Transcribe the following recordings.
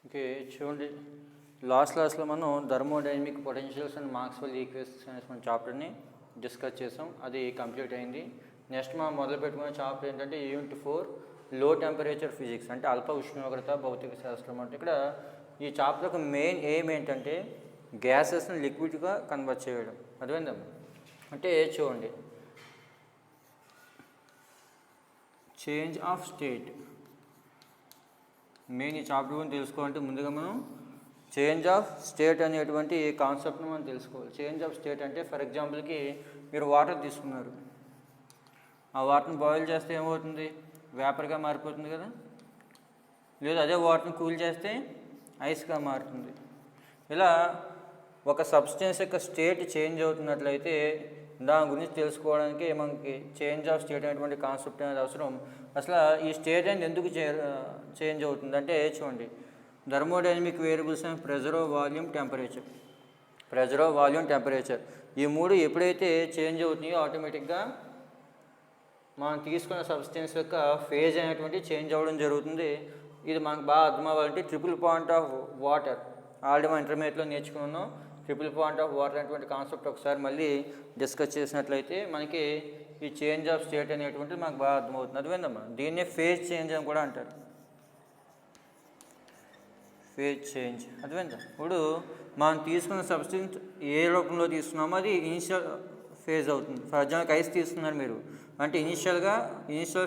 Okay. చూడండి, last క్లాస్లో మనం thermodynamic potentials and Maxwell equations అనే మన చాప్టర్ని డిస్కస్ చేసాం. అది కంప్లీట్ అయింది. నెక్స్ట్ మనం మొదలు పెట్టుకున్న చాప్టర్ ఏంటంటే యూనిట్ 4 లో టెంపరేచర్ ఫిజిక్స్, అంటే అల్ప ఉష్ణోగ్రత భౌతిక శాస్త్రం. అంటే ఇక్కడ ఈ చాప్టర్ యొక్క మెయిన్ ఎయిమ్ ఏంటంటే గ్యాసెస్ని లిక్విడ్గా కన్వర్ట్ చేయడం. అర్థమైందమ్మా? అంటే చూడండి, చేంజ్ ఆఫ్ స్టేట్ మెయిన్ ఈ చాప్టర్ గురించి తెలుసుకోవాలంటే ముందుగా మనం చేంజ్ ఆఫ్ స్టేట్ అనేటువంటి కాన్సెప్ట్ని మనం తెలుసుకోవాలి. చేంజ్ ఆఫ్ స్టేట్ అంటే ఫర్ ఎగ్జాంపుల్కి మీరు వాటర్ తీసుకున్నారు, ఆ వాటర్ని బాయిల్ చేస్తే ఏమవుతుంది? వేపర్గా మారిపోతుంది కదా. లేదా అదే వాటర్ని కూల్ చేస్తే ఐస్గా మారుతుంది. ఇలా ఒక సబ్స్టెన్స్ యొక్క స్టేట్ చేంజ్ అవుతున్నట్లయితే దాని గురించి తెలుసుకోవడానికి మనకి చేంజ్ ఆఫ్ స్టేట్ అనేటువంటి కాన్సెప్ట్ అనేది అవసరం. అసలు ఈ స్టేట్ అనేది ఎందుకు చేంజ్ అవుతుంది అంటే చూడండి, thermodynamic variables and pressure, volume, temperature. Pressure, volume, temperature ఈ మూడు ఎప్పుడైతే చేంజ్ అవుతున్నాయో ఆటోమేటిక్గా మనం తీసుకున్న సబ్స్టెన్స్ యొక్క ఫేజ్ అనేటువంటి చేంజ్ అవ్వడం జరుగుతుంది. ఇది మనకు బాగా అర్థం అవ్వాలంటే triple point of water already మనం ఇంటర్మీడియట్లో నేర్చుకున్నాం. ట్రిపుల్ పాయింట్ ఆఫ్ వాటర్ అనేటువంటి కాన్సెప్ట్ ఒకసారి మళ్ళీ డిస్కస్ చేసినట్లయితే మనకి ఈ చేంజ్ ఆఫ్ స్టేట్ అనేటువంటిది మనకు బాగా అర్థమవుతుంది. అర్థమైందమ్మా? దీన్నే ఫేజ్ చేంజ్ అని కూడా అంటారు. ఫేజ్ చేంజ్ అర్థమైందా? ఇప్పుడు మనం తీసుకున్న సబ్స్టెన్స్ ఏ రూపంలో తీసుకున్నామో అది ఇనిషియల్ ఫేజ్ అవుతుంది. ఫర్ ఎగ్జాంపుల్ ఐస్ తీసుకున్నారు మీరు, అంటే ఇనిషియల్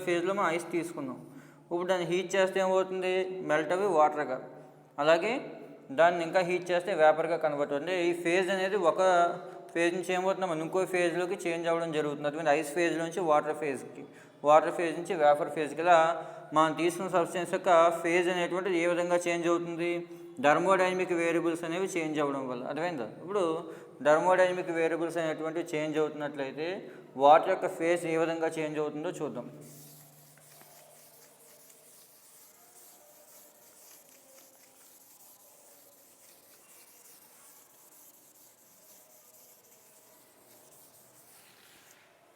ఫేజ్లో మనం ఐస్ తీసుకున్నాం. ఇప్పుడు దాన్ని హీట్ చేస్తే ఏమవుతుంది? మెల్ట్ అవి వాటర్గా. అలాగే దాన్ని ఇంకా హీట్ చేస్తే వేపర్గా కన్వర్ట్ అవుతుంది. ఈ ఫేజ్ అనేది ఒక ఫేజ్ నుంచి ఏమవుతుంది, మనం ఇంకో ఫేజ్లోకి చేంజ్ అవ్వడం జరుగుతుంది. అటువంటి ఐస్ ఫేజ్ నుంచి వాటర్ ఫేజ్కి, వాటర్ ఫేజ్ నుంచి వేపర్ ఫేజ్కి. ఇలా మనం తీసుకున్న సబ్స్టెన్స్ యొక్క ఫేజ్ అనేటువంటిది ఏ విధంగా చేంజ్ అవుతుంది? థర్మోడైనమిక్ వేరియబుల్స్ అనేవి చేంజ్ అవ్వడం వల్ల. అర్థమైందా? ఇప్పుడు థర్మోడైనమిక్ వేరియబుల్స్ అనేటువంటివి చేంజ్ అవుతున్నట్లయితే వాటర్ యొక్క ఫేజ్ ఏ విధంగా చేంజ్ అవుతుందో చూద్దాం.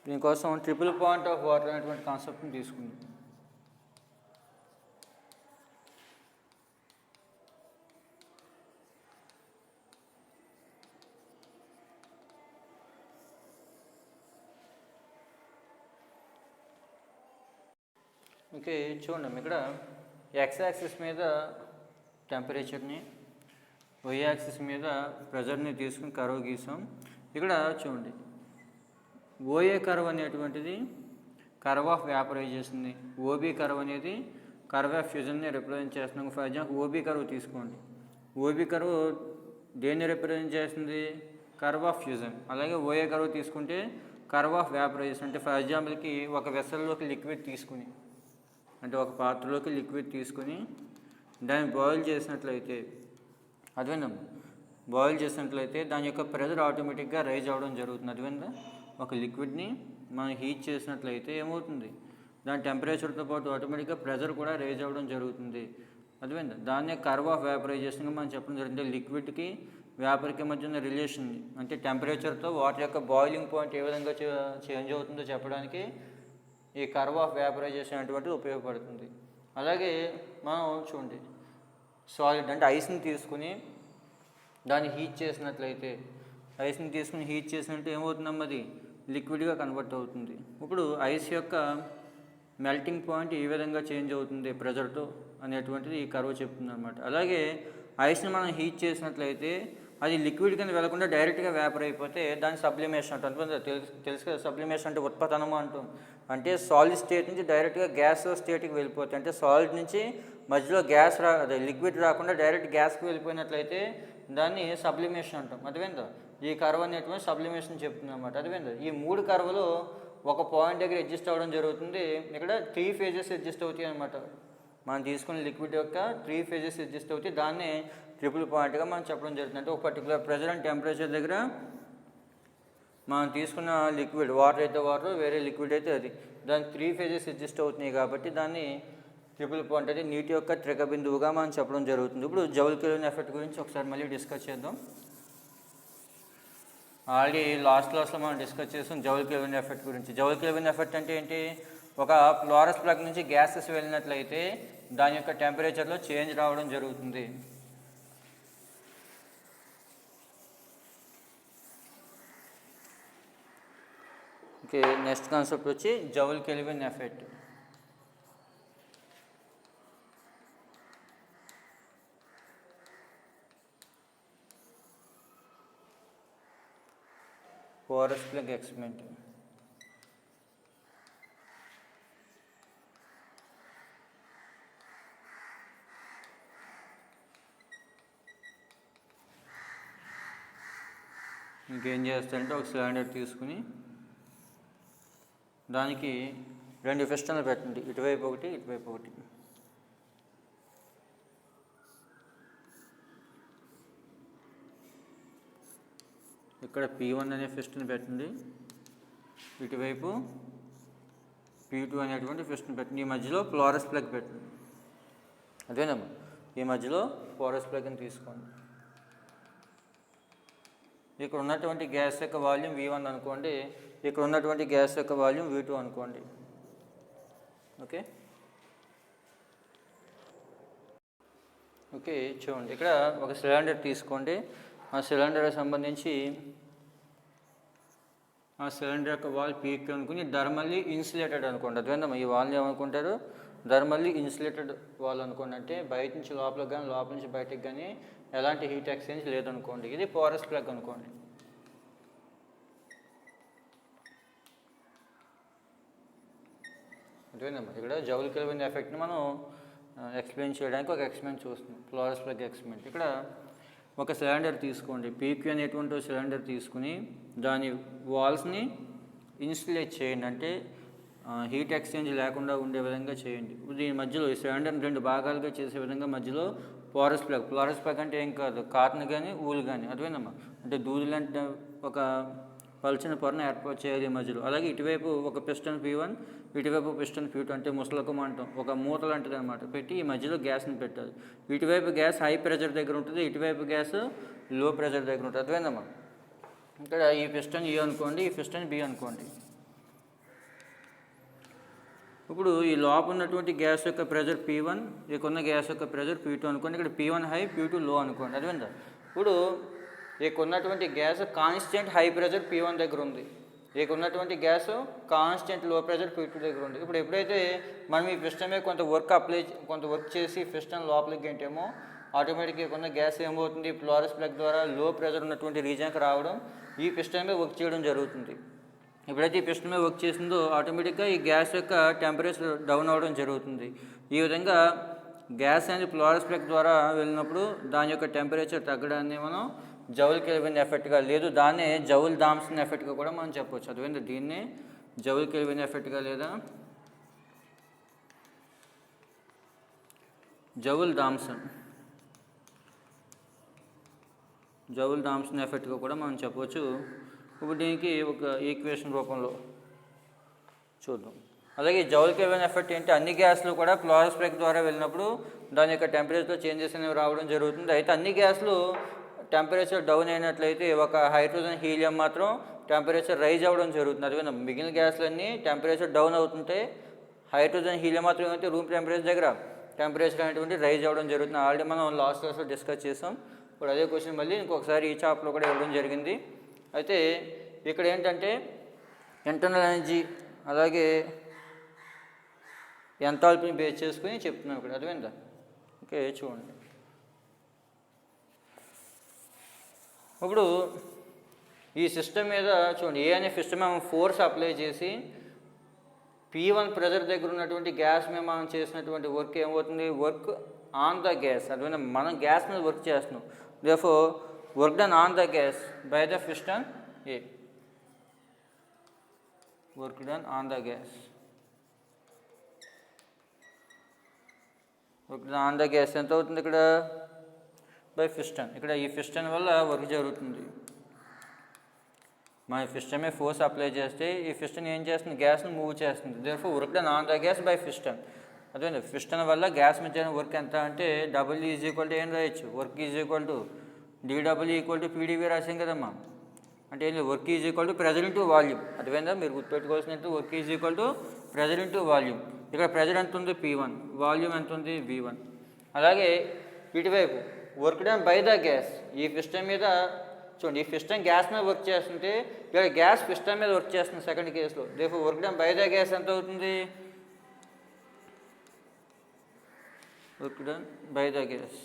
దీనికోసం ట్రిపుల్ పాయింట్ ఆఫ్ వాటర్ అనేటువంటి కాన్సెప్ట్ని తీసుకుందాం. ఓకే, చూడండి, ఇక్కడ ఎక్స్ యాక్సిస్ మీద టెంపరేచర్ని, వై యాక్సిస్ మీద ప్రెజర్ని తీసుకుని కర్వ్ గీసాం. ఇక్కడ చూడండి, ఓఏ కర్వ్ అనేటువంటిది కర్వ్ ఆఫ్ వ్యాపరైజేషన్ని, ఓబీ కర్వ్ అనేది కర్వ్ ఆఫ్ ఫ్యూజన్ని రిప్రజెంట్ చేస్తున్నాం. ఫర్ ఎగ్జాంపుల్ ఓబీ కర్వ్ తీసుకోండి. ఓబీ కర్వ్ దేన్ని రిప్రజెంట్ చేస్తుంది? Curve of fusion. అలాగే ఓఏ కర్వ్ తీసుకుంటే కర్వ్ ఆఫ్ వ్యాపరైజేషన్. అంటే ఫర్ ఎగ్జాంపుల్కి ఒక వెసల్లోకి లిక్విడ్ తీసుకుని, అంటే ఒక పాత్రలోకి లిక్విడ్ తీసుకుని దాన్ని బాయిల్ చేసినట్లయితే, అదేవిధంగా బాయిల్ చేసినట్లయితే దాని యొక్క ప్రెజర్ ఆటోమేటిక్గా రైజ్ అవ్వడం జరుగుతుంది. అదేవిధంగా ఒక లిక్విడ్ని మనం హీట్ చేసినట్లయితే ఏమవుతుంది? దాని టెంపరేచర్తో పాటు ఆటోమేటిక్గా ప్రెజర్ కూడా రైజ్ అవ్వడం జరుగుతుంది. అదేవిధంగా దాన్నే కర్వ్ ఆఫ్ వ్యాపరైజేషన్గా మనం చెప్పడం జరుగుతుంది. లిక్విడ్కి వేపర్కి మధ్య ఉన్న రిలేషన్, అంటే టెంపరేచర్తో వాటర్ యొక్క బాయిలింగ్ పాయింట్ ఏ విధంగా చేంజ్ అవుతుందో చెప్పడానికి ఈ కర్వ్ ఆఫ్ వ్యాపరైజేషన్ అటువంటిది ఉపయోగపడుతుంది. అలాగే మనం చూడండి, సాలిడ్ అంటే ఐస్ని తీసుకుని దాన్ని హీట్ చేసినట్లయితే, ఐస్ని తీసుకుని హీట్ చేసినట్టు ఏమవుతుందమ్మా? అది లిక్విడ్గా కన్వర్ట్ అవుతుంది. ఇప్పుడు ఐస్ యొక్క మెల్టింగ్ పాయింట్ ఏ విధంగా చేంజ్ అవుతుంది ప్రెజర్తో అనేటువంటిది ఈ కర్వ్ చెప్తుంది అనమాట. అలాగే ఐస్ని మనం హీట్ చేసినట్లయితే అది లిక్విడ్ కింద వెళ్లకుండా డైరెక్ట్గా వేపర్ అయిపోతే దాన్ని సబ్లిమేషన్ అంటాం. తెలుసు కదా, సబ్లిమేషన్ అంటే ఉత్పతనము అంటాం. అంటే సాలిడ్ స్టేట్ నుంచి డైరెక్ట్గా గ్యాస్ స్టేట్కి వెళ్ళిపోతాయి. అంటే సాలిడ్ నుంచి మధ్యలో గ్యాస్ అదే లిక్విడ్ రాకుండా డైరెక్ట్ గ్యాస్కి వెళ్ళిపోయినట్లయితే దాన్ని సబ్లిమేషన్ అంటాం. అర్థమైందా? ఈ కర్వ్ అనేటువంటి సబ్లిమేషన్ చెప్తుంది అనమాట. అర్థమైందా? ఈ మూడు కర్వ్లు ఒక పాయింట్ దగ్గర అడ్జస్ట్ అవ్వడం జరుగుతుంది. ఇక్కడ 3 ఫేజెస్ అడ్జస్ట్ అవుతాయి అనమాట. మనం తీసుకున్న లిక్విడ్ యొక్క 3 ఫేజెస్ అడ్జస్ట్ అవుతాయి. దాన్ని ట్రిపుల్ పాయింట్గా మనం చెప్పడం జరుగుతుంది. అంటే ఒక పర్టికులర్ ప్రెజర్ అండ్ టెంపరేచర్ దగ్గర మనం తీసుకున్న లిక్విడ్, వాటర్ అయితే వాటర్, వేరే లిక్విడ్ అయితే అది, దాని 3 ఫేజెస్ అడ్జస్ట్ అవుతున్నాయి కాబట్టి దాన్ని ట్రిపుల్ పాయింట్ అంటే నీటి యొక్క త్రిక బిందువుగా మనం చెప్పడం జరుగుతుంది. ఇప్పుడు జౌల్ కెల్విన్ ఎఫెక్ట్ గురించి ఒకసారి మళ్ళీ డిస్కస్ చేద్దాం. ఆల్రెడీ లాస్ట్ క్లాస్లో మనం డిస్కస్ చేసాం జౌల్ కెల్విన్ ఎఫెక్ట్ గురించి. జౌల్ కెల్విన్ ఎఫెక్ట్ అంటే ఏంటి? ఒక ఫ్లోరస్ ప్లగ్ నుంచి గ్యాసెస్ వెళ్ళినట్లయితే దాని యొక్క టెంపరేచర్లో చేంజ్ రావడం జరుగుతుంది. ఓకే, నెక్స్ట్ కాన్సెప్ట్ వచ్చి joule Kelvin effect. Porous plug experiment. ఇంకేం చేస్తారంటే ఒక సిలిండర్ తీసుకుని దానికి 2 పిస్టన్లు పెట్టండి, ఇటువైపు ఒకటి ఇటువైపు ఒకటి. ఇక్కడ P1 అనే పిస్టన్ పెట్టండి, ఇటువైపు P2 అనేటువంటి పిస్టన్ పెట్టండి. ఈ మధ్యలో పోరస్ ప్లగ్ పెట్టండి. అదేనమ్మా, ఈ మధ్యలో పోరస్ ప్లగ్ని తీసుకోండి. ఇక్కడ ఉన్నటువంటి గ్యాస్ యొక్క వాల్యూమ్ V1 అనుకోండి, ఇక్కడ ఉన్నటువంటి గ్యాస్ యొక్క వాల్యూమ్ V2 అనుకోండి. ఓకే ఓకే చూడండి, ఇక్కడ ఒక సిలిండర్ తీసుకోండి. ఆ సిలిండర్కి సంబంధించి ఆ సిలిండర్ యొక్క వాల్ పీక్ అనుకుని థర్మల్లీ ఇన్సులేటెడ్ అనుకోండి. అదేందమ్మా, ఈ వాల్ని ఏమనుకుంటారు? థర్మల్లీ ఇన్సులేటెడ్ వాల్ అనుకోండి. అంటే బయట నుంచి లోపలికి కానీ లోపల నుంచి బయటకు కానీ ఎలాంటి హీట్ ఎక్స్చేంజ్ లేదనుకోండి. ఇది పోరస్ ప్లగ్ అనుకోండి. అదేనమ్మా, ఇక్కడ జౌల్ కెల్విన్ ఎఫెక్ట్ని మనం ఎక్స్ప్లెయిన్ చేయడానికి ఒక ఎక్స్పెరిమెంట్ చూస్తున్నాం, పోరస్ ప్లగ్ ఎక్స్పెరిమెంట్. ఇక్కడ ఒక సిలిండర్ తీసుకోండి, పీక్యూ అనేటువంటి సిలిండర్ తీసుకుని దాని వాల్స్ని ఇన్సులేట్ చేయండి. అంటే హీట్ ఎక్స్చేంజ్ లేకుండా ఉండే విధంగా చేయండి. దీని మధ్యలో ఈ సిలిండర్ని 2 భాగాలుగా చేసే విధంగా మధ్యలో పోరస్ ప్లగ్ అంటే ఏం కాదు, కాటన్ కానీ ఊలు కానీ. అదేనమ్మా, అంటే దూదులంటే ఒక పల్చిన పొరను ఏర్పాటు చేయాలి మధ్యలో. అలాగే ఇటువైపు ఒక పిస్టన్ P1, ఇటువైపు పిస్టన్ P2, అంటే ముసలకం అంటాం, ఒక మూత లాంటిది అనమాట, పెట్టి ఈ మధ్యలో గ్యాస్ని పెట్టాలి. ఇటువైపు గ్యాస్ హై ప్రెషర్ దగ్గర ఉంటుంది, ఇటువైపు గ్యాస్ లో ప్రెషర్ దగ్గర ఉంటుంది. అదేందమ్మా, ఇక్కడ ఈ పిస్టన్ E అనుకోండి, ఈ పిస్టన్ B అనుకోండి. ఇప్పుడు ఈ లోపల ఉన్నటువంటి గ్యాస్ యొక్క ప్రెషర్ P1, ఇక్కడున్న గ్యాస్ యొక్క ప్రెషర్ P2 అనుకోండి. ఇక్కడ P1 హై, P2 లో అనుకోండి. అదేందా, ఇప్పుడు ఇక్కడ ఉన్నటువంటి gas constant high pressure P1 దగ్గర ఉంది, ఇక్కడ ఉన్నటువంటి గ్యాస్ కాన్స్టెంట్ లో ప్రెషర్ P2 దగ్గర ఉంది. ఇప్పుడు ఎప్పుడైతే మనం ఈ పిస్టన్ మీద కొంత వర్క్ చేసి పిస్టన్ లోపలికి గంటేమో ఆటోమేటిక్గా ఉన్న గ్యాస్ ఏమవుతుంది, పోరస్ ప్లగ్ ద్వారా లో ప్రెషర్ ఉన్నటువంటి రీజన్కి రావడం, ఈ పిస్టన్ మీద వర్క్ చేయడం జరుగుతుంది. ఎప్పుడైతే ఈ పిస్టన్ మీద వర్క్ చేసిందో ఆటోమేటిక్గా ఈ గ్యాస్ యొక్క టెంపరేచర్ డౌన్ అవ్వడం జరుగుతుంది. ఈ విధంగా గ్యాస్ అనేది పోరస్ ప్లగ్ ద్వారా వెళ్ళినప్పుడు దాని యొక్క టెంపరేచర్ తగ్గడాన్ని మనం జౌల్ కెల్విన్ ఎఫెక్ట్గా, లేదు దాన్నే జౌల్ థామ్సన్ ఎఫెక్ట్గా కూడా మనం చెప్పవచ్చు. అదేంటి, దీన్నే జౌల్ కెల్విన్ ఎఫెక్ట్గా లేదా జౌల్ థామ్సన్ ఎఫెక్ట్గా కూడా మనం చెప్పవచ్చు. ఇప్పుడు దీనికి ఒక ఈక్వేషన్ రూపంలో చూద్దాం. అలాగే జౌల్ కెల్విన్ ఎఫెక్ట్ ఏంటి, అన్ని గ్యాస్లు కూడా పోరస్ ప్లగ్ ద్వారా వెళ్ళినప్పుడు దాని యొక్క టెంపరేచర్ చేంజెస్ అనేవి రావడం జరుగుతుంది. అయితే అన్ని గ్యాస్లు టెంపరేచర్ డౌన్ అయినట్లయితే ఒక హైడ్రోజన్ హీలియం మాత్రం టెంపరేచర్ రైజ్ అవ్వడం జరుగుతుంది. అదే మిగిలిన గ్యాస్లన్నీ టెంపరేచర్ డౌన్ అవుతుంటే హైడ్రోజన్ హీలియం మాత్రం ఏమైతే రూమ్ టెంపరేచర్ దగ్గర టెంపరేచర్ అనేటువంటి రైజ్ అవ్వడం జరుగుతుంది. ఆల్రెడీ మనం లాస్ట్ క్లాస్లో డిస్కస్ చేసాం. ఇప్పుడు అదే క్వశ్చన్ మళ్ళీ ఇంకొకసారి ఈ చాప్లో కూడా ఇవ్వడం జరిగింది. అయితే ఇక్కడ ఏంటంటే ఇంటర్నల్ ఎనర్జీ అలాగే ఎంథాల్పీని బేస్ చేసుకుని చెప్తున్నాం ఇక్కడ. అర్థమైందా? ఓకే, చూడండి. ఇప్పుడు ఈ సిస్టమ్ మీద చూడండి, ఏ అనే సిస్టమ్ మనం ఫోర్స్ అప్లై చేసి P1 ప్రెజర్ దగ్గర ఉన్నటువంటి గ్యాస్ మీద మనం చేసినటువంటి వర్క్ ఏమవుతుంది, వర్క్ ఆన్ ద గ్యాస్. అదే మనం గ్యాస్ మీద వర్క్ చేస్తున్నాం. Therefore work done on the gas by the piston A. Work done on the gas, work done on the gas ఎంత అవుతుంది ఇక్కడ, బై పిస్టన్. ఇక్కడ ఈ పిస్టన్ వల్ల వర్క్ జరుగుతుంది. మన పిస్టన్ మీద ఫోర్స్ అప్లై చేస్తే ఈ పిస్టన్ ఏం చేస్తుంది, గ్యాస్ను మూవ్ చేస్తుంది. Therefore work done on the gas by piston. అదే పిస్టన్ వల్ల గ్యాస్ మీద చేయడం వర్క్ ఎంత అంటే W = ఏం రాయొచ్చు, వర్క్ dW = PdV రాసాం కదమ్మా. అంటే ఏంటి, వర్క్ ప్రెజర్ ఇంటూ వాల్యూమ్. అర్థమైందా? మీరు గుర్తుపెట్టుకోవాల్సినట్టు వర్క్ ప్రెజర్ ఇంటూ వాల్యూమ్. ఇక్కడ ప్రెజర్ ఎంత ఉంది P1, వాల్యూమ్ ఎంత ఉంది V1. అలాగే ఇటువైపు work done by the gas. ఈ పిస్టన్ మీద చూడండి, ఈ పిస్టన్ గ్యాస్ మీద వర్క్ చేస్తుంటే ఇక్కడ గ్యాస్ పిస్టన్ మీద వర్క్ చేస్తుంది సెకండ్ కేసులో. Therefore work done by the gas ఎంత అవుతుంది? Work done by the gas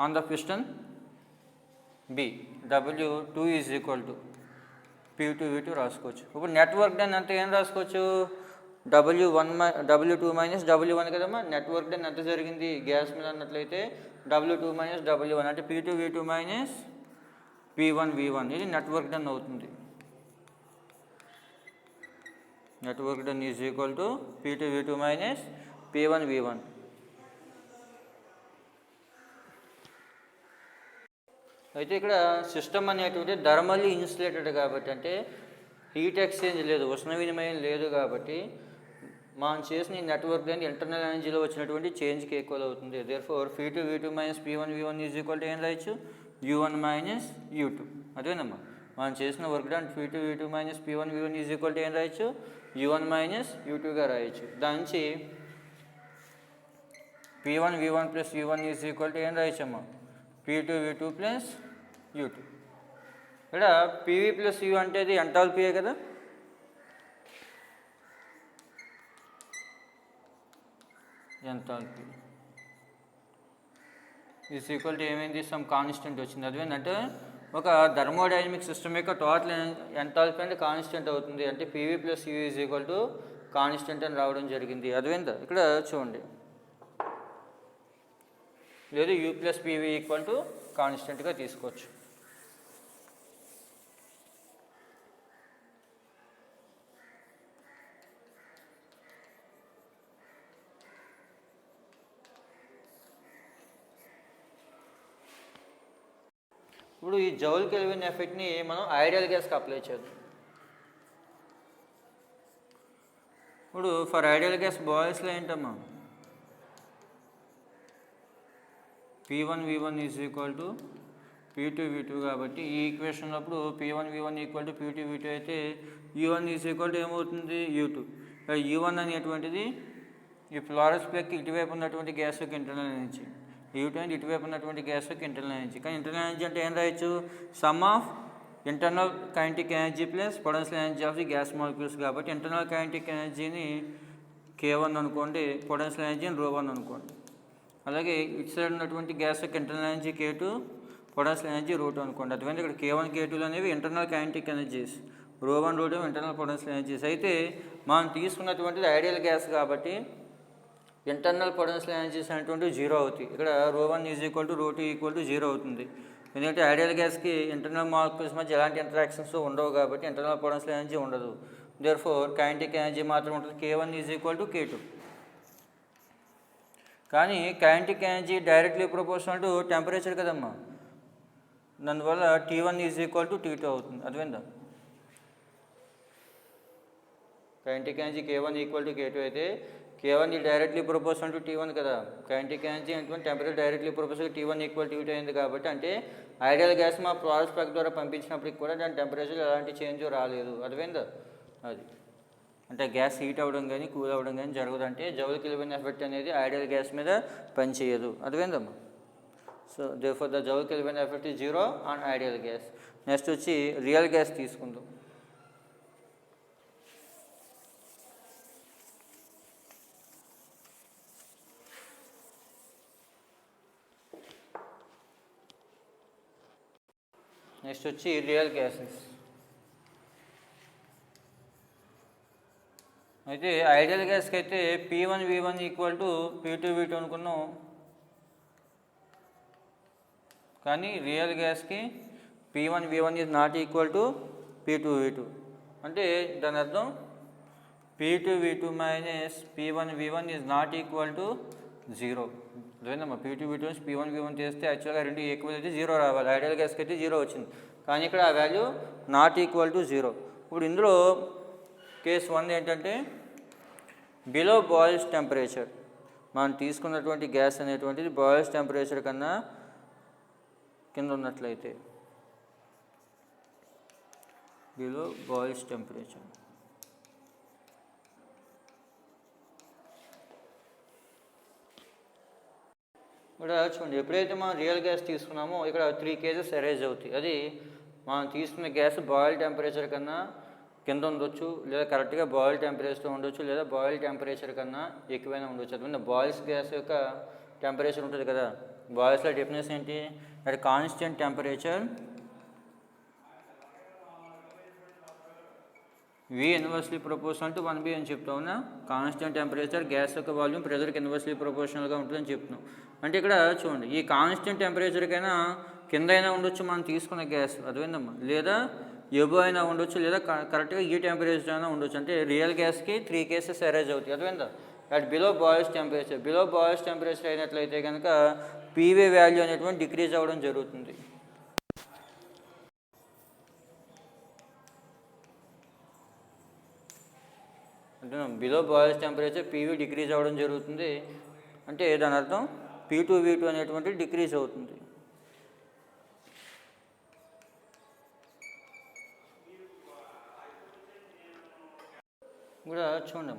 on the piston B W2 is equal to P2V2 రాసుకోవచ్చు. ఇప్పుడు నెట్వర్క్ డన్ అంటే ఏం రాసుకోవచ్చు? W2 మైనస్ W1 కదమ్మా. నెట్వర్క్ డన్ ఎంత జరిగింది గ్యాస్ మీద అన్నట్లయితే W2 మైనస్ W1 అంటే P2V2 మైనస్ P1V1. ఇది నెట్వర్క్ డన్ అవుతుంది. Network done is equal to P2V2 minus P1V1. అయితే ఇక్కడ సిస్టమ్ అనేటువంటి థర్మల్లీ ఇన్సులేటెడ్ కాబట్టి, అంటే హీట్ ఎక్స్చేంజ్ లేదు, ఉష్ణ వినిమయం లేదు కాబట్టి మనం చేసిన ఈ నెట్వర్క్ అనేది ఇంటర్నల్ ఎనర్జీలో వచ్చినటువంటి చేంజ్కి ఈక్వల్ అవుతుంది. Therefore P2V2 minus P1V1 is equal to ఏం రాయొచ్చు? U1 minus U2. అదేనమ్మా మనం చేసిన work done P2V2 minus P1V1 is equal to ఏం రాయొచ్చు? U1 మైనస్ U2గా రాయొచ్చు. దాని నుంచి P1V1 plus U1 is equal to ఏం రాయొచ్చమ్మా? P2V2 plus U2. ఇక్కడ PV ప్లస్ U అంటే ఇది ఎంటాల్పీయే కదా. ఎంటాల్పీ ఈజ్ ఈక్వల్ టు ఏమైంది? సమ్ కాన్స్టెంట్ వచ్చింది. అదేంటంటే ఒక థర్మోడైనమిక్ సిస్టమ్ యొక్క టోటల్ ఎంటాల్పీ అంటే కాన్స్టెంట్ అవుతుంది. అంటే PV plus U is equal to constant అని రావడం జరిగింది. అదేందా ఇక్కడ చూడండి, లేదు U plus PV equal to కాన్స్టెంట్గా తీసుకోవచ్చు. ఇప్పుడు ఈ జౌల్ కెల్విన్ ఎఫెక్ట్ని మనం ఐడియల్ గ్యాస్కి అప్లై చేద్దాం. ఇప్పుడు ఫర్ ఐడియల్ గ్యాస్ బాయిల్స్లో ఏంటమ్మా? P1V1 is equal to P2V2 కాబట్టి ఈ ఈక్వేషన్ అప్పుడు P1V1 ఈక్వల్ టు P2V2 అయితే U1 ఈజ్ ఈక్వల్ టు ఏమవుతుంది? U2. U1 అనేటువంటిది ఈ ఫ్లోరస్ ప్లగ్కి ఇటువైపు ఉన్నటువంటి గ్యాస్ యొక్క ఇంటర్నల్ ఎనర్జీ, U2 అనేది ఇటువైపు ఉన్నటువంటి గ్యాస్ యొక్క ఇంటర్నల్ ఎనర్జీ. కానీ ఇంటర్నల్ ఎనర్జీ అంటే ఏం రాయొచ్చు? Some of internal kinetic energy plus potential energy of the gas molecules కాబట్టి ఇంటర్నల్ కైనెటిక్ ఎనర్జీని K1 అనుకోండి, పొటెన్షియల్ ఎనర్జీని ρ1 అనుకోండి. అలాగే ఇటు సైడ్ ఉన్నటువంటి గ్యాస్ యొక్క internal energy K2, potential energy ρ2 అనుకోండి. అటువంటి ఇక్కడ K1, K2 అనేవి internal kinetic energies, ρ1, ρ2 internal potential energies. అయితే మనం తీసుకున్నటువంటిది ఐడియల్ గ్యాస్ కాబట్టి ఇంటర్నల్ పొటెన్షియల్ ఎనర్జీస్ అనేటువంటివి 0 అవుతాయి. ఇక్కడ ρ1 is equal to ρ2 equal to 0 అవుతుంది. ఎందుకంటే ఐడియల్ గ్యాస్కి ఇంటర్నల్ మాలిక్యూల్స్ మధ్య ఎలాంటి ఇంటరాక్షన్స్ ఉండవు కాబట్టి ఇంటర్నల్ పొటెన్షియల్ ఎనర్జీ ఉండదు. దేర్ఫోర్ కైనెటిక్ ఎనర్జీ మాత్రం ఉంటుంది. K1 is equal to K2. కానీ kinetic energy directly proportional to temperature కదమ్మా. దానివల్ల T1 is equal to T2 అవుతుంది. అర్థమైందా? Kinetic energy K1 equal to K2 అయితే K1 directly proportional to T1 కదా. కైనెటిక్ ఎనర్జీ అంటే temperature directly proportional T1 equal T2 అయింది కాబట్టి, అంటే ఐడియల్ గ్యాస్ మా ఫ్లోరస్ ప్లగ్ ద్వారా పంపించినప్పటికి కూడా దాని టెంపరేచర్ ఎలాంటి చేంజ్ రాలేదు. అర్థమైందా? అది అంటే గ్యాస్ హీట్ అవ్వడం కానీ కూల్ అవ్వడం కానీ జరగదు. అంటే జౌల్ కెల్విన్ ఎఫెక్ట్ అనేది ఐడియల్ గ్యాస్ మీద పనిచేయదు. అర్థమైందమ్మా? So therefore the Joule Kelvin effect is 0 on ideal gas. Next వచ్చి రియల్ గ్యాస్ తీసుకుందాం. నెక్స్ట్ వచ్చి రియల్ గ్యాసెస్. అయితే ఐడియల్ గ్యాస్కి అయితే P1V1 ఈక్వల్ టు P2V2 అనుకున్నాం. కానీ రియల్ గ్యాస్కి P1V1 is not equal to P2V2. అంటే దాని అర్థం P2V2 minus P1V1 is not equal to 0. అదేనమ్మా, P2V2 నుంచి P1V1 చేస్తే యాక్చువల్గా రెండు ఈక్వల్ అయితే 0 రావాలి. ఐడియల్ గ్యాస్కి అయితే 0 వచ్చింది, కానీ ఇక్కడ ఆ వాల్యూ నాట్ ఈక్వల్ టు 0. ఇప్పుడు ఇందులో కేస్ 1 ఏంటంటే బిలో బాయిల్స్ టెంపరేచర్. మనం తీసుకున్నటువంటి గ్యాస్ అనేటువంటిది బాయిల్స్ టెంపరేచర్ కన్నా కింద ఉన్నట్లయితే బిలో బాయిల్స్ టెంపరేచర్. ఇక్కడ చూడండి, ఎప్పుడైతే మనం రియల్ గ్యాస్ తీసుకున్నామో ఇక్కడ 3 కేజెస్ అరేంజ్ అవుతాయి. అది మనం తీసుకున్న గ్యాస్ బాయిల్ టెంపరేచర్ కన్నా కింద ఉండొచ్చు, లేదా కరెక్ట్గా బాయిల్ టెంపరేచర్తో ఉండొచ్చు, లేదా బాయిల్ టెంపరేచర్ కన్నా ఎక్కువైనా ఉండొచ్చు. అది బాయిల్స్ గ్యాస్ యొక్క టెంపరేచర్ ఉంటుంది కదా, బాయిల్స్లో డెఫినేషన్ ఏంటి, at constant temperature V inversely proportional to 1/b అని చెప్తా ఉన్నా. కాన్స్టెంట్ టెంపరేచర్ గ్యాస్ యొక్క వాల్యూమ్ ప్రెజర్కి ఇన్వర్స్లీ ప్రపోర్షనల్గా ఉంటుందని చెప్తున్నాం. అంటే ఇక్కడ చూడండి, ఈ కాన్స్టెంట్ టెంపరేచర్కైనా కింద అయినా ఉండొచ్చు మనం తీసుకున్న గ్యాస్, అదేందమ్మా, లేదా ఎబో అయినా ఉండొచ్చు, లేదా కరెక్ట్గా ఈ టెంపరేచర్ అయినా ఉండొచ్చు. అంటే రియల్ గ్యాస్కి 3 కేసెస్ అరేంజ్ అవుతాయి, అదేందా, at below Boyle's temperature. Below Boyle's temperature అయినట్లయితే కనుక పీవీ వాల్యూ అనేటువంటి డిక్రీజ్ అవ్వడం జరుగుతుంది. అంటే below Boyle's temperature PV decrease అవ్వడం జరుగుతుంది. అంటే దాని అర్థం P2V2 అనేటువంటి డిక్రీజ్ అవుతుంది. కూడా చూడండి,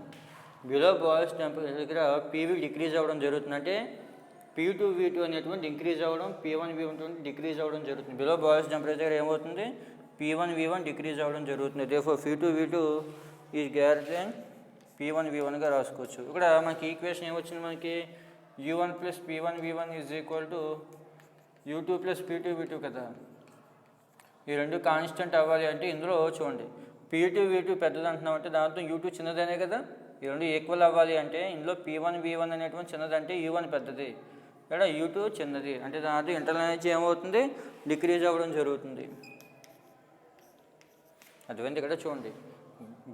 బిలో బాయిల్స్ టెంపరేచర్ దగ్గర పీవీ డిక్రీజ్ అవ్వడం జరుగుతుంది. అంటే P2V2 అనేటువంటి ఇంక్రీజ్ అవ్వడం, P1V1 డిక్రీజ్ అవ్వడం జరుగుతుంది. బిలో బాయిల్స్ టెంపరేచర్ దగ్గర ఏమవుతుంది, P1V1 డిక్రీజ్ అవ్వడం జరుగుతుంది. Therefore P2V2 is greater than P1V1గా రాసుకోవచ్చు. ఇక్కడ మనకి ఈక్వేషన్ ఏమొచ్చింది, మనకి U1 + P1V1 = U2 + P2V2 కదా. ఈ రెండు కాన్స్టెంట్ అవ్వాలి అంటే ఇందులో చూడండి, P2V2 పెద్దది అంటున్నాం అంటే దాంతో U2 చిన్నదనే కదా. ఈ రెండు ఈక్వల్ అవ్వాలి అంటే ఇందులో P1V1 అనేటువంటి చిన్నదంటే U1 పెద్దది, ఇక్కడ U2 చిన్నది. అంటే దాంతో ఇంటర్నల్ ఎనర్జీ ఏమవుతుంది, డిక్రీజ్ అవ్వడం జరుగుతుంది. అటువంటి ఇక్కడ చూడండి,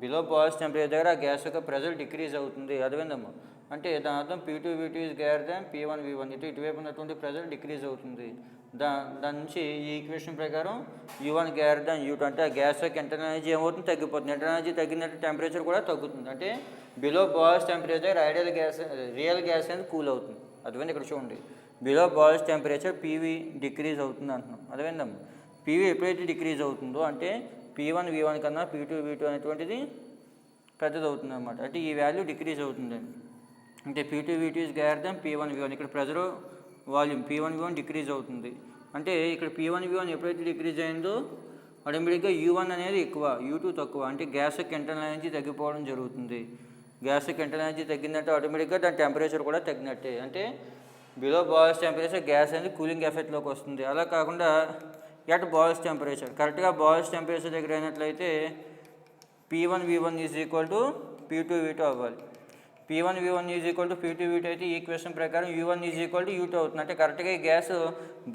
బిలో బాయిల్స్ టెంపరేచర్ దగ్గర గ్యాస్ యొక్క ప్రెజర్ డిక్రీజ్ అవుతుంది, అదేవిధంగా అంటే దాని అర్థం P2V2 is greater than P1V1. ఇటువైపు ఉన్నటువంటి ప్రెజర్ డిక్రీజ్ అవుతుంది. దాని నుంచి ఈ ఈక్వేషన్ ప్రకారం U1 గ్రేటర్ దాన్ U2 అంటే ఆ గ్యాస్ యొక్క ఇంటర్నల్ ఎనర్జీ ఏమవుతుంది, తగ్గిపోతుంది. ఇంటర్నల్ ఎనర్జీ తగ్గినట్టు టెంపరేచర్ కూడా తగ్గుతుంది. అంటే below Boyle's temperature real gas అనేది కూల్ అవుతుంది. అదేవిధంగా ఇక్కడ చూడండి, below Boyle's temperature PV decrease అవుతుంది అంటున్నాం. అదేవిధంగా పీవీ ఎప్పుడైతే డిక్రీజ్ అవుతుందో అంటే P1V1 కన్నా P2V2 అనేటువంటిది పెద్దది అవుతుంది అన్నమాట. అంటే ఈ వాల్యూ డిక్రీజ్ అవుతుంది. అంటే P2V2 is greater than P1V1. ఇక్కడ ప్రెజర్ వాల్యూమ్ P1V1 డిక్రీజ్ అవుతుంది. అంటే ఇక్కడ P1V1 ఎప్పుడైతే డిక్రీజ్ అయిందో ఆటోమేటిక్గా U1 అనేది ఎక్కువ, U2 తక్కువ. అంటే గ్యాస్ యొక్క ఇంటర్నల్ ఎనర్జీ తగ్గిపోవడం జరుగుతుంది. గ్యాస్ యొక్క ఇంటర్నల్ ఎనర్జీ తగ్గినట్టు ఆటోమేటిక్గా దాని టెంపరేచర్ కూడా తగ్గినట్టే. అంటే బిలో బాయిల్స్ టెంపరేచర్ గ్యాస్ అనేది కూలింగ్ ఎఫెక్ట్లోకి వస్తుంది. అలా కాకుండా ఎట్ బాయిల్స్ టెంపరేచర్, కరెక్ట్గా బాయిల్స్ టెంపరేచర్ దగ్గర అయినట్లయితే P1V1 = P2V2 అవ్వాలి. P1V1 = P2V2 అయితే ఈక్వేషన్ ప్రకారం U1 = U2 అవుతుంది. అంటే కరెక్ట్గా ఈ గ్యాస్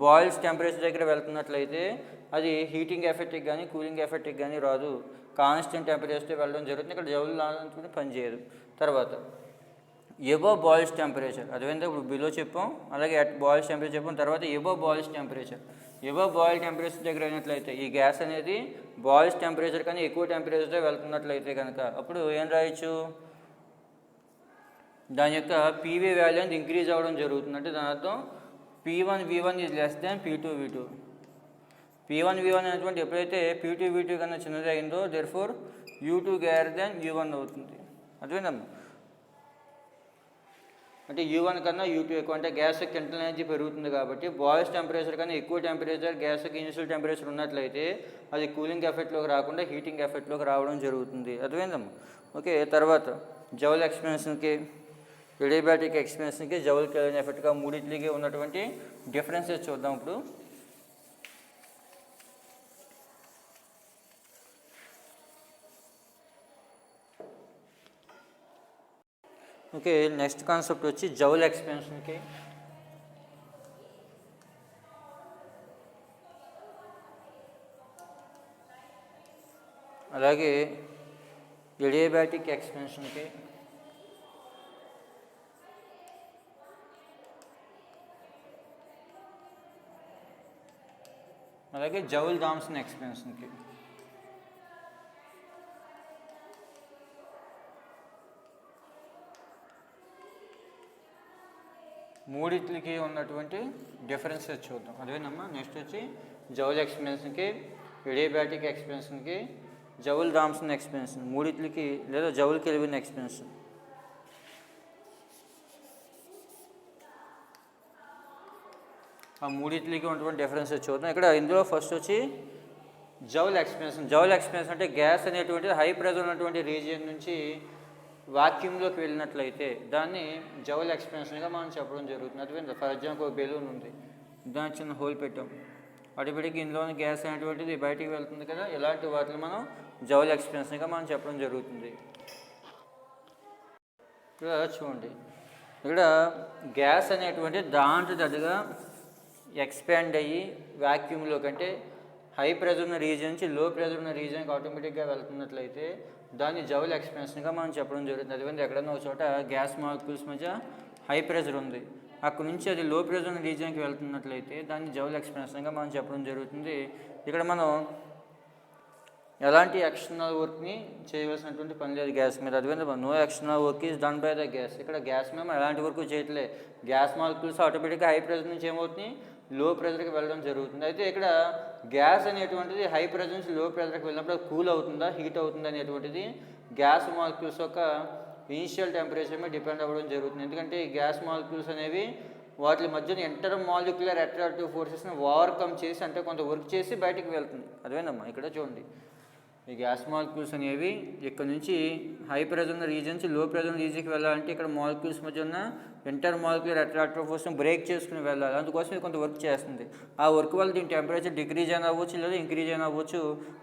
బాయిల్స్ టెంపరేచర్ దగ్గర వెళ్తున్నట్లయితే అది హీటింగ్ ఎఫెక్ట్కి కానీ కూలింగ్ ఎఫెక్ట్కి కానీ రాదు, కాన్స్టెంట్ టెంపరేచర్తో వెళ్ళడం జరుగుతుంది. ఇక్కడ జౌల్ లాంటి పనిచేయదు. తర్వాత ఎబో బాయిల్స్ టెంపరేచర్, అదేవిధంగా ఇప్పుడు బిలో చెప్పాం, అలాగే అట్ బాయిల్స్ టెంపరేచర్ చెప్పాం. తర్వాత above boils temperature, above boil temperature దగ్గర అయినట్లయితే ఈ గ్యాస్ అనేది బాయిల్స్ టెంపరేచర్ కానీ ఎక్కువ టెంపరేచర్తో వెళ్తున్నట్లయితే కనుక అప్పుడు ఏం రాయొచ్చు, దాని యొక్క పీవీ వాల్యూ అనేది ఇంక్రీజ్ అవ్వడం జరుగుతుంది. అంటే దాని అర్థం P1V1 is less than P2V2. P1V1 అనేటువంటి ఎప్పుడైతే P2V2 కన్నా చిన్నది అయిందో therefore U2 greater than U1 అవుతుంది. అదేవిధంగా అంటే U1 కన్నా U2 ఎక్కువ. అంటే గ్యాస్ యొక్క ఇంటర్నల్ ఎనర్జీ పెరుగుతుంది కాబట్టి బాయిల్స్ టెంపరేచర్ కన్నా ఎక్కువ టెంపరేచర్ గ్యాస్ యొక్క ఇనిషియల్ టెంపరేచర్ ఉన్నట్లయితే అది కూలింగ్ ఎఫెక్ట్లోకి రాకుండా హీటింగ్ ఎఫెక్ట్లోకి రావడం జరుగుతుంది. అదేవిధంగా ఓకే. తర్వాత జౌల్ ఎక్స్పెన్షన్కి, ఎడియాబాటిక్ ఎక్స్పెన్షన్కి, జౌల్ కెల్విన్ ఎఫెక్ట్గా మూడింటికి ఉన్నటువంటి డిఫరెన్సెస్ చూద్దాం ఇప్పుడు. ఓకే, నెక్స్ట్ కాన్సెప్ట్ వచ్చి జౌల్ ఎక్స్పెన్షన్కి. అలాగే ఎడియాబాటిక్ ఎక్స్పెన్షన్కి, అలాగే జౌల్ థామ్సన్ ఎక్స్పెన్షన్కి. మూడింటికి ఉన్నటువంటి డిఫరెన్సెస్ చూద్దాం. అదేనమ్మా. నెక్స్ట్ వచ్చి జౌల్ ఎక్స్పెన్షన్కి, ఎడియాబాటిక్ ఎక్స్పెన్షన్కి, జౌల్ థామ్సన్ ఎక్స్పెన్షన్ మూడింటికి, లేదా జౌల్ కెల్విన్ ఎక్స్పెన్షన్. ఆ మూడింటికి ఉన్నటువంటి డిఫరెన్స్ చూద్దాం. ఇక్కడ ఇందులో ఫస్ట్ వచ్చి జౌల్ ఎక్స్పాన్షన్. జౌల్ ఎక్స్పాన్షన్ అంటే గ్యాస్ అనేటువంటిది హై ప్రెజర్ ఉన్నటువంటి రీజియన్ నుంచి వాక్యూమ్లోకి వెళ్ళినట్లయితే దాన్ని జౌల్ ఎక్స్పాన్షన్గా మనం చెప్పడం జరుగుతుంది. అర్థమైంది? ఫర్ ఎగ్జాంపుల్ ఒక బెలూన్ ఉంది, దాని చిన్న హోల్ పెట్టాం, ఆటోమేటిక్గా ఇందులోని గ్యాస్ అనేటువంటిది బయటికి వెళ్తుంది కదా. ఇలాంటి వాటిని మనం జౌల్ ఎక్స్పాన్షన్గా మనం చెప్పడం జరుగుతుంది. ఇక్కడ చూడండి, ఇక్కడ గ్యాస్ అనేటువంటి దాంట్లో దగ్గరగా ఎక్స్పాండ్ అయ్యి వాక్యూమ్లో కంటే హై ప్రెజర్ ఉన్న రీజియన్ నుంచి లో ప్రెజర్ ఉన్న రీజియన్కి ఆటోమేటిక్గా వెళ్తున్నట్లయితే దాన్ని జౌల్ ఎక్స్పాన్షన్గా మనం చెప్పడం జరుగుతుంది. అదేవిధంగా ఎక్కడన్నా ఒక చోట గ్యాస్ మాలిక్యూల్స్ మధ్య హై ప్రెజర్ ఉంది, అక్కడ నుంచి అది లో ప్రెజర్ ఉన్న రీజియన్కి వెళ్తున్నట్లయితే దాన్ని జౌల్ ఎక్స్పాన్షన్గా మనం చెప్పడం జరుగుతుంది. ఇక్కడ మనం ఎలాంటి ఎక్స్టర్నల్ వర్క్ని చేయవలసినటువంటి పని లేదు గ్యాస్ మీద. అదేవిధంగా no external work is done by the gas. ఇక్కడ గ్యాస్ మీద ఎలాంటి వర్క్ చేయట్లే. గ్యాస్ మాలిక్యూల్స్ ఆటోమేటిక్గా హై ప్రెజర్ నుంచి ఏమవుతుంది, లో ప్రెజర్కి వెళ్ళడం జరుగుతుంది. అయితే ఇక్కడ గ్యాస్ అనేటువంటిది హై ప్రెజర్ నుంచి లో ప్రెజర్కి వెళ్ళినప్పుడు కూల్ అవుతుందా హీట్ అవుతుందా అనేటువంటిది గ్యాస్ మాలిక్యూల్స్ యొక్క ఇనిషియల్ టెంపరేచర్ మీద డిపెండ్ అవ్వడం జరుగుతుంది. ఎందుకంటే ఈ గ్యాస్ మాలిక్యూల్స్ అనేవి వాటి మధ్యన ఇంటర్ మాలిక్యులర్ అట్రాక్టివ్ ఫోర్సెస్ని ఓవర్కమ్ చేసి, అంటే కొంత వర్క్ చేసి బయటికి వెళ్తుంది. అదేనమ్మా, ఇక్కడ చూడండి, ఈ గ్యాస్ మాలిక్యూల్స్ అనేవి ఇక్కడ నుంచి హై ప్రెజర్ ఉన్న రీజియన్ నుంచి లో ప్రెజర్ రీజియన్కి వెళ్ళాలంటే ఇక్కడ మాలిక్యూల్స్ మధ్య ఉన్న ఇంటర్ మాలిక్యులర్ అట్రాక్టివ్ ఫోర్స్ని బ్రేక్ చేసుకుని వెళ్ళాలి. అందుకోసం ఇది కొంత వర్క్ చేస్తుంది. ఆ వర్క్ వల్ల దీని టెంపరేచర్ డిక్రీజ్ అయినా అవ్వచ్చు లేదా ఇంక్రీజ్ అయినా అవ్వచ్చు.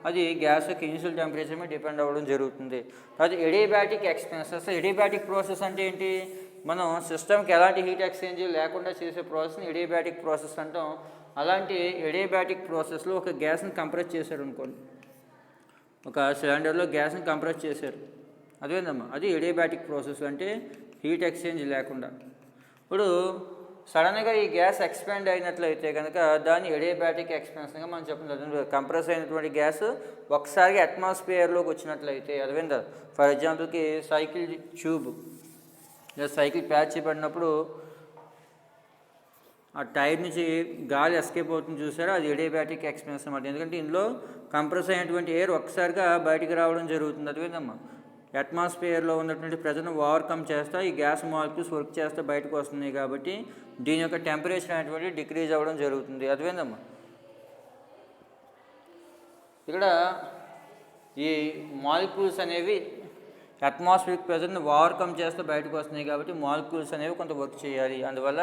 అది గ్యాస్ యొక్క ఇనిషియల్ టెంపరేచర్ మీద డిపెండ్ అవ్వడం జరుగుతుంది. అది ఎడియాబాటిక్ ఎక్స్పాన్షన్. ఎడియాబాటిక్ ప్రాసెస్ అంటే ఏంటి? మనం సిస్టమ్కి ఎలాంటి హీట్ ఎక్స్చేంజ్ లేకుండా చేసే ప్రాసెస్ని ఎడియాబాటిక్ ప్రాసెస్ అంటాం. అలాంటి ఎడియాబాటిక్ ప్రాసెస్లో ఒక గ్యాస్ని కంప్రెస్ చేశారు అనుకోండి, ఒక సిలిండర్లో గ్యాస్ని కంప్రెస్ చేశారు, అదేందమ్మా, అది ఎడియాబాటిక్ ప్రాసెస్, అంటే హీట్ ఎక్స్చేంజ్ లేకుండా. ఇప్పుడు సడన్గా ఈ గ్యాస్ ఎక్స్పాండ్ అయినట్లయితే కనుక దాన్ని ఎడియాబాటిక్ ఎక్స్పాన్షన్గా మనం చెప్పలేదు. కంప్రెస్ అయినటువంటి గ్యాస్ ఒకసారిగా అట్మాస్ఫియర్లోకి వచ్చినట్లయితే, అదేందా, ఫర్ ఎగ్జాంపుల్కి సైకిల్ ట్యూబ్ లేదా సైకిల్ ప్యాచ్ పడినప్పుడు ఆ టైర్ నుంచి గాలి ఎస్కేప్ అవుతుంది చూసారా, అది ఎడియాబాటిక్ ఎక్స్పాన్షన్ అన్నమాట. ఎందుకంటే ఇందులో కంప్రెస్ అయినటువంటి ఎయిర్ ఒక్కసారిగా బయటికి రావడం జరుగుతుంది. అదేవిధమ్మా అట్మాస్ఫియర్లో ఉన్నటువంటి ప్రెజర్ను ఓవర్కమ్ చేస్తా ఈ గ్యాస్ మాలిక్యూల్స్ వర్క్ చేస్తే బయటకు వస్తున్నాయి కాబట్టి దీని యొక్క టెంపరేచర్ అనేటువంటి డిక్రీజ్ అవ్వడం జరుగుతుంది. అదేవిధమ్మా ఇక్కడ ఈ మాలిక్యూల్స్ అనేవి అట్మాస్ఫియరిక్ ప్రెజర్ని ఓవర్కమ్ చేస్తే బయటకు వస్తున్నాయి కాబట్టి మాలిక్యూల్స్ అనేవి కొంత వర్క్ చేయాలి. అందువల్ల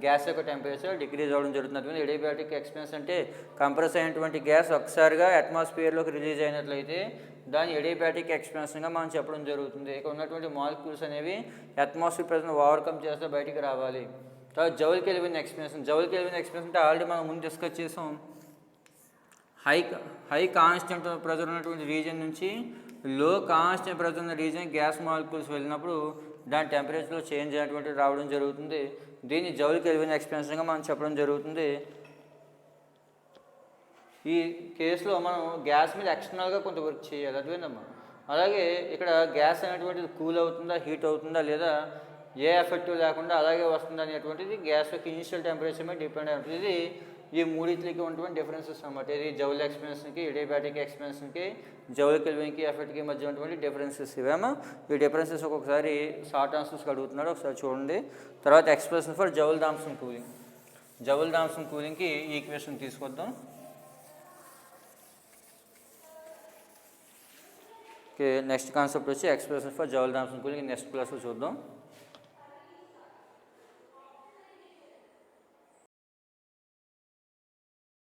గ్యాస్ యొక్క టెంపరేచర్ డిక్రీజ్ అవ్వడం జరుగుతుంది. అటువంటి ఎడియాబాటిక్ ఎక్స్పాన్షన్ అంటే కంప్రెస్ అయినటువంటి గ్యాస్ ఒకసారిగా అట్మాస్ఫియర్లోకి రిలీజ్ అయినట్లయితే దాన్ని ఎడియాబాటిక్ ఎక్స్పాన్షన్గా మనం చెప్పడం జరుగుతుంది. ఇక్కడ ఉన్నటువంటి మాలిక్యూల్స్ అనేవి అట్మాస్ఫియర్ ప్రెజర్ని ఓవర్కమ్ చేస్తే బయటికి రావాలి. తర్వాత joule kelvin expansion. Joule kelvin expansion అంటే ఆల్రెడీ మనం ముందు డిస్కస్ చేసాం. హై కాన్స్టెంట్ ప్రెజర్ ఉన్నటువంటి రీజియన్ నుంచి లో కాన్స్టెంట్ ప్రెజర్ ఉన్న రీజియన్ గ్యాస్ మాలిక్యూల్స్ వెళ్ళినప్పుడు దాని టెంపరేచర్లో చేంజ్ అయినటువంటి రావడం జరుగుతుంది. దీన్ని జౌల్ కెల్విన్ ఎక్స్పాన్షన్గా మనం చెప్పడం జరుగుతుంది. ఈ కేసులో మనం గ్యాస్ మీద ఎక్స్టర్నల్గా కొంత వర్క్ చేయాలి. అదేనమ్మా. అలాగే ఇక్కడ గ్యాస్ అనేటువంటిది కూల్ అవుతుందా హీట్ అవుతుందా లేదా ఏ ఎఫెక్టివ్ లేకుండా అలాగే వస్తుందా అనేటువంటిది గ్యాస్ యొక్క ఇనిషియల్ టెంపరేచర్ మీద డిపెండ్ అయి ఉంటుంది. ఇది ఈ మూడింటికి ఉన్నటువంటి డిఫరెన్సెస్ అన్నమాట. ఇది జౌల్ ఎక్స్పాన్షన్కి, ఎడియాబాటిక్ ఎక్స్పాన్షన్కి, జౌల్ కెల్విన్కి ఎఫెక్ట్కి మధ్య ఉన్నటువంటి డిఫరెన్సెస్ ఇవేమో. ఈ డిఫరెన్సెస్ ఒక్కొక్కసారి షార్ట్ ఆన్సర్స్ అడుగుతున్నాడు, ఒకసారి చూడండి. తర్వాత expression for Joule Thomson cooling. Joule Thomson కూలింగ్కి ఈ ఈక్వేషన్ తీసుకొద్దాం. ఓకే, నెక్స్ట్ కాన్సెప్ట్ వచ్చి expression for Joule Thomson cooling next క్లాస్లో చూద్దాం.